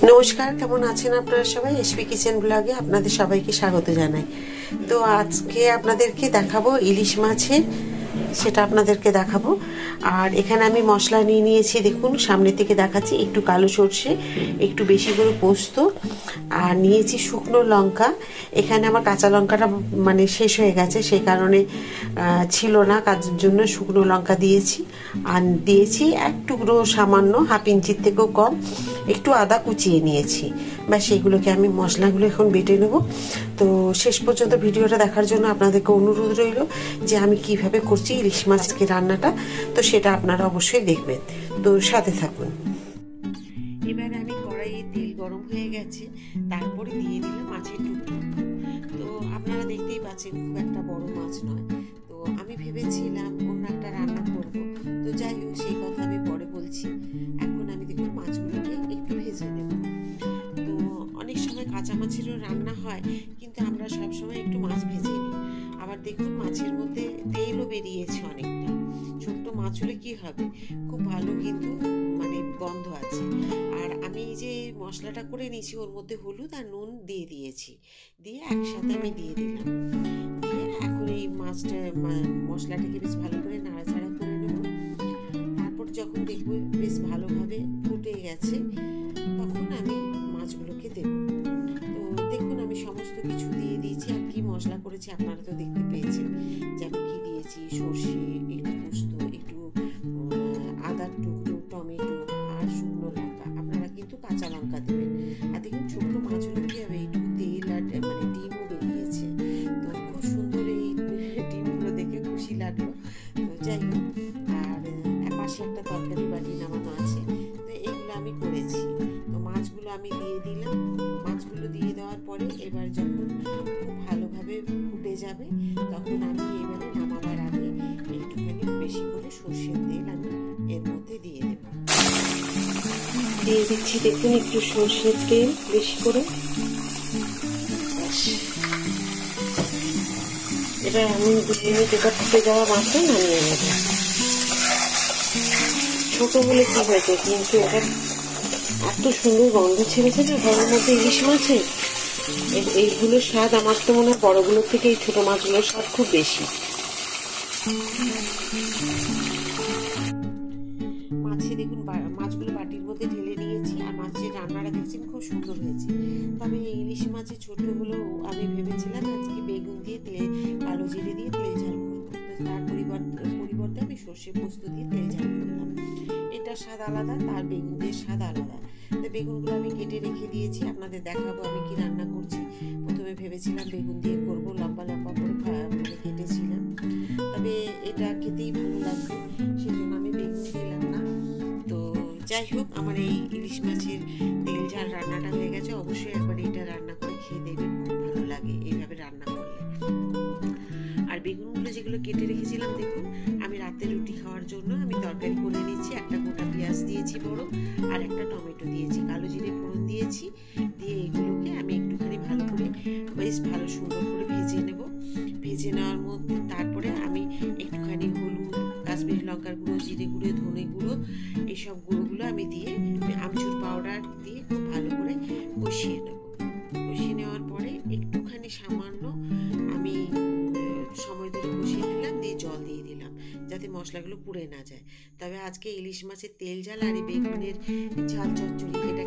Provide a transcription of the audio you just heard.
নমস্কার, কেমন আছেন আপনারা সবাই? এসপি কিচেন ব্লগে আপনাদের সবাইকে স্বাগত জানাই। তো আজকে আপনাদেরকে দেখাবো ইলিশ মাছের, সেটা আপনাদেরকে দেখাবো। আর এখানে আমি মশলা নিয়ে নিয়েছি, দেখুন সামনে থেকে দেখাচ্ছি। একটু কালো সর্ষে, একটু বেশি করে পোস্ত, আর নিয়েছি শুকনো লঙ্কা। এখানে আমার কাঁচা লঙ্কাটা মানে শেষ হয়ে গেছে, সেই কারণে ছিল না, কাজের জন্য শুকনো লঙ্কা দিয়েছি। আর দিয়েছি এক টুকরো সামান্য, হাফ ইঞ্চির থেকেও কম, একটু আদা কুচিয়ে নিয়েছি। বা সেইগুলোকে আমি মশলাগুলো এখন বেটে নেব। তো শেষ পর্যন্ত ভিডিওটা দেখার জন্য আপনাদেরকে অনুরোধ রইল যে আমি কিভাবে করছি ইলিশ মাছকে রান্নাটা, তো সেটা আপনারা অবশ্যই দেখবেন। তো সাথে থাকুন। এবার আমি কড়াইয়ে তেল গরম হয়ে গেছে, তারপরে দিয়ে দিলাম মাছের টুকরো। তো আপনারা দেখতেই পাচ্ছেন খুব একটা বড় মাছ নয়। তো আমি ভেবেছিলাম অন্য একটা রান্না করব, তো যাই হোক সেই কথা আমি পরে বলছি। এখন আমি দেখুন মাছগুলোকে একটু ভেজে নেব। তো অনেক সময় কাঁচা মাছেরও রান্না হয়, কিন্তু আমরা সবসময় একটু মাছ ভেজে নিই। আবার দেখুন মাছের মধ্যে তেলও বেরিয়েছে অনেকটা। ছোট্ট মাছ হলে কি হবে, খুব ভালো কিন্তু মানে গন্ধ আছে। আর আমি এই যে মশলাটা করে নিয়েছি, ওর মধ্যে হলুদ আর নুন দিয়ে দিয়েছি, দিয়ে একসাথে আমি দিয়ে দিলাম। দিয়ে এখন এই মাছটা মশলাটাকে বেশ ভালো করে নাড়াচাড়া করে নেব। তারপর যখন দেখবো বেশ ভালোভাবে ফুটে গেছে, তখন আমি মাছগুলোকে দেব। তো দেখুন আমি সমস্ত কিছু দিয়ে দিয়েছি। আর কি মশলা করেছি আপনারা তো দেখতে পেয়েছেন, যে আমি কি দিয়েছি: সর্ষে, একটু পোস্ত, একটু আদার টুকরো, টমেটো আর শুকনো লঙ্কা। আপনারা কিন্তু কাঁচা লঙ্কা দেবেন। আর দেখুন ছোট্ট মাছগুলো কি হবে, একটু তেল আর মানে ডিমও বেরিয়েছে। তো খুব সুন্দর এই ডিমগুলো দেখে খুশি লাগলো। তো যাই হোক, আর পাশে একটা তরকারি বাটি নামানো আছে। তো এইগুলো আমি করেছি। তো মাছগুলো আমি দিয়ে দিলাম। মাছগুলো দিয়ে দেওয়ার পরে এবার যখন খুব ভালোভাবে ফুটে যাবে, তখন আমি এবারে নামাবার আগে একটুখানি বেশি করে সর্ষের তেল আমি এর মধ্যে দিয়ে দেব। দিয়ে দিচ্ছি দেখুন একটু সর্ষের তেল বেশি করে। এটা আমি 2 মিনিট এটা ফুটে যাওয়া মাত্র নামিয়ে নেব। ছোট বলে কি হয়েছে, কিন্তু এটা এত সুন্দর গন্ধ ছেড়েছে না ঘরের মধ্যে ইলিশ মাছের। এইগুলোর স্বাদ আমার তো মনে হয় বড়গুলোর থেকে এই ছোট মাছগুলোর স্বাদ খুব বেশি। মাছে দেখুন মাছগুলো বাটির মধ্যে ঢেলে নিয়েছি। আর মাছের রান্নাটা দেখছেন খুব সুন্দর হয়েছে। তবে এই ইলিশ মাছের ছোট হলেও আমি ভেবেছিলাম আজকে বেগুন দিয়ে কালো জিরে দিয়ে তেল ঝাল করবো। তো তার পরিবর্তে আমি সর্ষে পোস্ত দিয়ে তেল ঝাল করলাম। এটা স্বাদ আলাদা, তার বেগুন দিয়ে স্বাদ আলাদা। তো বেগুনগুলো আমি কেটে রেখে দিয়েছি, আপনাদের দেখাবো আমি কি রান্না করছি। প্রথমে ভেবেছিলাম বেগুন দিয়ে করবো, লম্বা লম্বা করে মানে কেটেছিলাম। তবে এটা খেতেই ভালো লাগবে, সেই জন্য আমি বেগুন দিলাম না। তো যাই হোক, আমার এই ইলিশ মাছের তেল ঝাল রান্নাটা হয়ে গেছে। অবশ্যই একবার এটা রান্না করে খেয়ে দেখবেন, খুব ভালো লাগে এইভাবে রান্না করলে। আর বেগুনগুলো যেগুলো কেটে রেখেছিলাম, দেখুন আমি রাতে রুটি খাওয়ার জন্য আমি তরকারি করে নিয়েছি। একটা গোটা পেঁয়াজ দিয়েছি বড়, আর একটা টমেটো দিয়েছি, কালো জিরে ফোড়ন দিয়েছি। দিয়ে এগুলোকে আমি একটুখানি ভালো করে বেশ ভালো সুন্দর করে ভেজে নেব। ভেজে নেওয়ার মধ্যে তারপরে আমি একটুখানি হলুদ, কাশ্মীরি লঙ্কার গুঁড়ো, জিরে গুঁড়ো, ধনে গুঁড়ো, এইসব গুঁড়োগুলো আমি দিয়ে আমচুর পাউডার দিয়ে খুব ভালো করে কষিয়ে নেব। কষিয়ে নেওয়ার পরে একটুখানি সামান্য আমি সময় ধরে কষিয়ে দিলাম, দিয়ে জল দিয়ে দিলাম যাতে মশলাগুলো পুড়ে না যায়। তবে আজকে ইলিশ মাছের তেল ঝাল আর এই বেগুনের ঝাল চচ্চড়ি, এটা